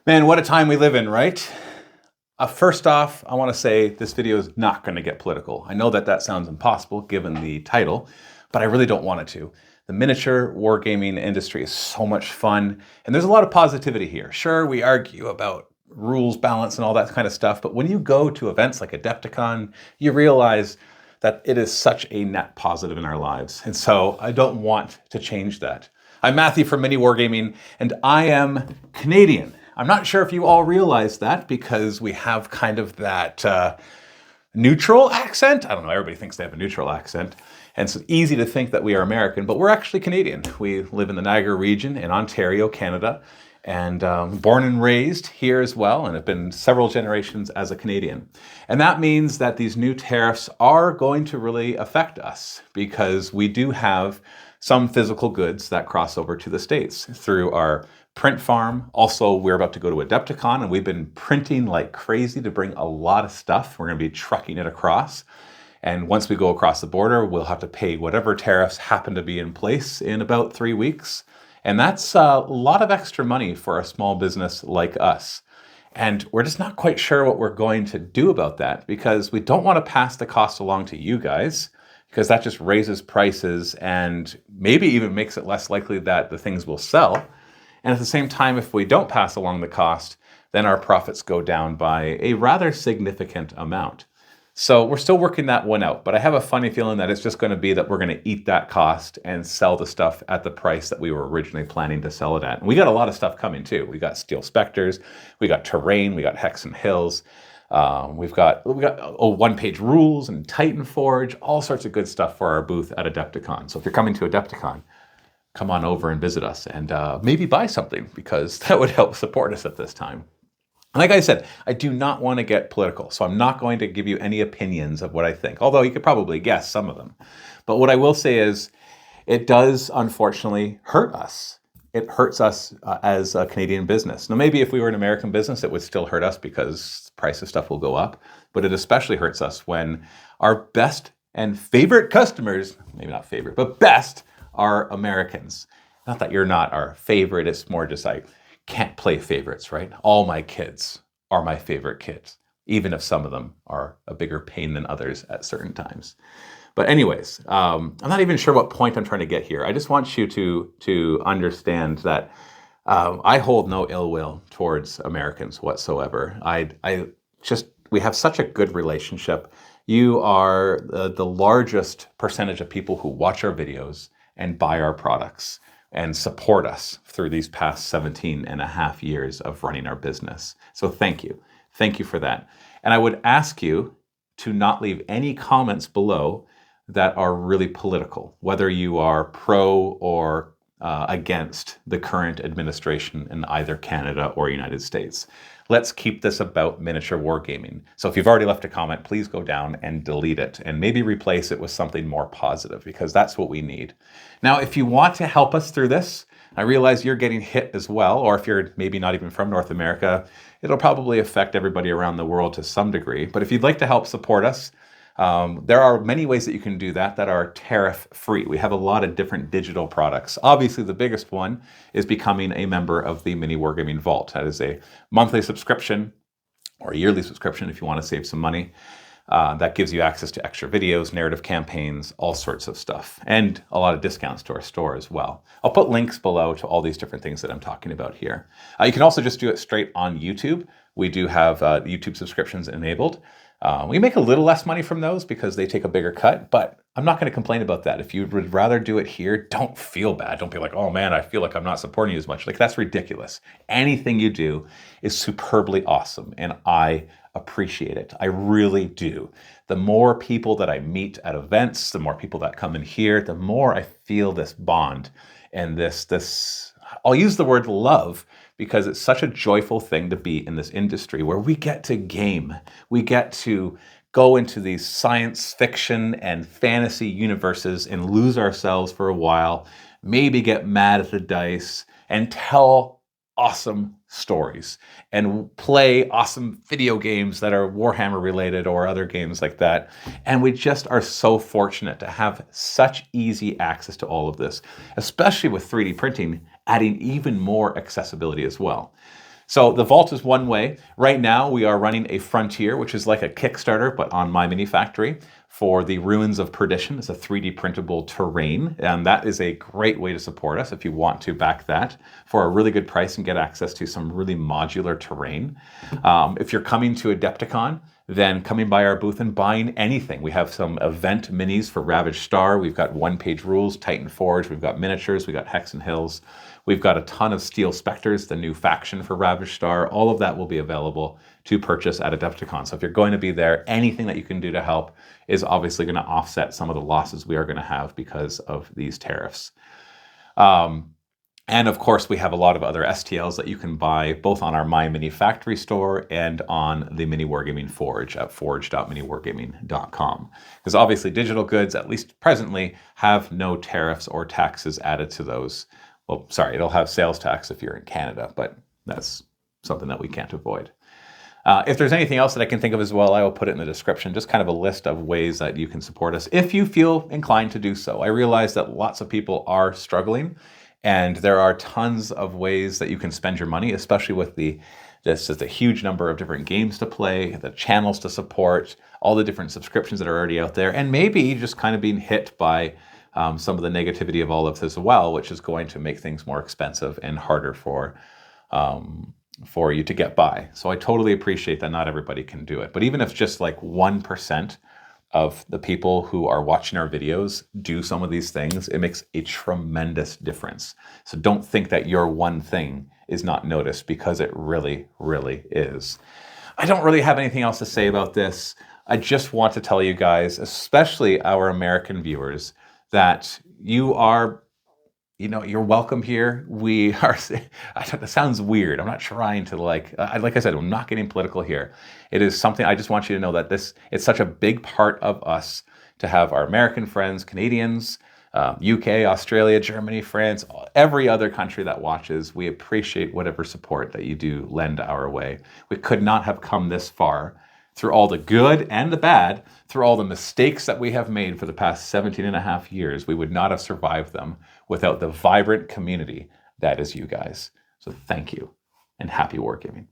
Man, what a time we live in, right? First off, I want to say this video is not going to get political. I know that that sounds impossible given the title, but I really don't want it to. The miniature wargaming industry is so much fun, and there's a lot of positivity here. Sure, we argue about rules, balance, and all that kind of stuff, but when you go to events like Adepticon, you realize that it is such a net positive in our lives. And so I don't want to change that. I'm Matthew from MiniWarGaming, and I am Canadian. I'm not sure if you all realize that because we have kind of that neutral accent. I don't know, everybody thinks they have a neutral accent. And it's easy to think that we are American, but we're actually Canadian. We live in the Niagara region in Ontario, Canada, and born and raised here as well, and have been several generations as a Canadian. And that means that these new tariffs are going to really affect us because we do have some physical goods that cross over to the States through our print farm. Also, we're about to go to Adepticon, and we've been printing like crazy to bring a lot of stuff. We're going to be trucking it across. And once we go across the border, we'll have to pay whatever tariffs happen to be in place in about 3 weeks. And that's a lot of extra money for a small business like us. And we're just not quite sure what we're going to do about that because we don't want to pass the cost along to you guys, because that just raises prices and maybe even makes it less likely that the things will sell. And at the same time, if we don't pass along the cost, then our profits go down by a rather significant amount. So we're still working that one out, but I have a funny feeling that it's just going to be that we're going to eat that cost and sell the stuff at the price that we were originally planning to sell it at. And we got a lot of stuff coming too. We got Steel Spectres, we got Terrain, we got Hexen Hills, we've got one-page rules and Titan Forge, all sorts of good stuff for our booth at Adepticon. So if you're coming to Adepticon, come on over and visit us and maybe buy something because that would help support us at this time. Like I said, I do not want to get political, so I'm not going to give you any opinions of what I think, although you could probably guess some of them. But what I will say is it does unfortunately hurt us. It hurts us as a Canadian business. Now, maybe if we were an American business, it would still hurt us because the price of stuff will go up. But it especially hurts us when our best and favorite customers, maybe not favorite, but best, are Americans. Not that you're not our favorite, it's more just like, can't play favorites, right? All my kids are my favorite kids, even if some of them are a bigger pain than others at certain times. But anyways, I'm not even sure what point I'm trying to get here. I just want you to understand that I hold no ill will towards Americans whatsoever. We have such a good relationship. You are the largest percentage of people who watch our videos and buy our products and support us through these past 17 and a half years of running our business. So thank you. Thank you for that. And I would ask you to not leave any comments below that are really political, whether you are pro or against the current administration in either Canada or United States. Let's keep this about miniature wargaming. So if you've already left a comment, please go down and delete it and maybe replace it with something more positive because that's what we need. Now, if you want to help us through this, I realize you're getting hit as well, or if you're maybe not even from North America, it'll probably affect everybody around the world to some degree. But if you'd like to help support us, there are many ways that you can do that are tariff-free. We have a lot of different digital products. Obviously, the biggest one is becoming a member of the MiniWarGaming Vault. That is a monthly subscription or a yearly subscription if you want to save some money. That gives you access to extra videos, narrative campaigns, all sorts of stuff, and a lot of discounts to our store as well. I'll put links below to all these different things that I'm talking about here. You can also just do it straight on YouTube. We do have YouTube subscriptions enabled. We make a little less money from those because they take a bigger cut, but I'm not going to complain about that. If you would rather do it here, don't feel bad. Don't be like, oh man, I feel like I'm not supporting you as much. Like, that's ridiculous. Anything you do is superbly awesome, and I appreciate it. I really do. The more people that I meet at events, the more people that come in here, the more I feel this bond and this, I'll use the word love, because it's such a joyful thing to be in this industry where we get to game. We get to go into these science fiction and fantasy universes and lose ourselves for a while, maybe get mad at the dice and tell awesome stories and play awesome video games that are Warhammer related or other games like that. And we just are so fortunate to have such easy access to all of this, especially with 3D printing adding even more accessibility as well. So the vault is one way. Right now we are running a Frontier, which is like a Kickstarter, but on My Mini Factory, for the Ruins of Perdition. It's a 3D printable terrain, and that is a great way to support us if you want to back that for a really good price and get access to some really modular terrain. If you're coming to Adepticon, then coming by our booth and buying anything. We have some event minis for Ravaged Star. We've got one-page rules, Titan Forge. We've got miniatures. We've got Hexen Hills. We've got a ton of Steel Spectres, the new faction for Ravaged Star. All of that will be available to purchase at Adepticon. So if you're going to be there, anything that you can do to help is obviously going to offset some of the losses we are going to have because of these tariffs. And of course, we have a lot of other STLs that you can buy both on our My Mini Factory store and on the MiniWarGaming Forge at forge.miniwargaming.com. Because obviously digital goods, at least presently, have no tariffs or taxes added to those. Well, sorry, it'll have sales tax if you're in Canada, but that's something that we can't avoid. If there's anything else that I can think of as well, I will put it in the description, just kind of a list of ways that you can support us if you feel inclined to do so. I realize that lots of people are struggling, and there are tons of ways that you can spend your money, especially with just a huge number of different games to play, the channels to support, all the different subscriptions that are already out there, and maybe just kind of being hit by some of the negativity of all of this as well, which is going to make things more expensive and harder for you to get by. So I totally appreciate that not everybody can do it. But even if just like 1% of the people who are watching our videos do some of these things, it makes a tremendous difference. So don't think that your one thing is not noticed, because it really, really is. I don't really have anything else to say about this. I just want to tell you guys, especially our American viewers, that you are, you're welcome here. We are, that sounds weird. I'm not trying to like I said, I'm not getting political here. It is something, I just want you to know that it's such a big part of us to have our American friends, Canadians, UK, Australia, Germany, France, every other country that watches. We appreciate whatever support that you do lend our way. We could not have come this far through all the good and the bad, through all the mistakes that we have made for the past 17 and a half years. We would not have survived them without the vibrant community that is you guys. So thank you, and happy wargaming.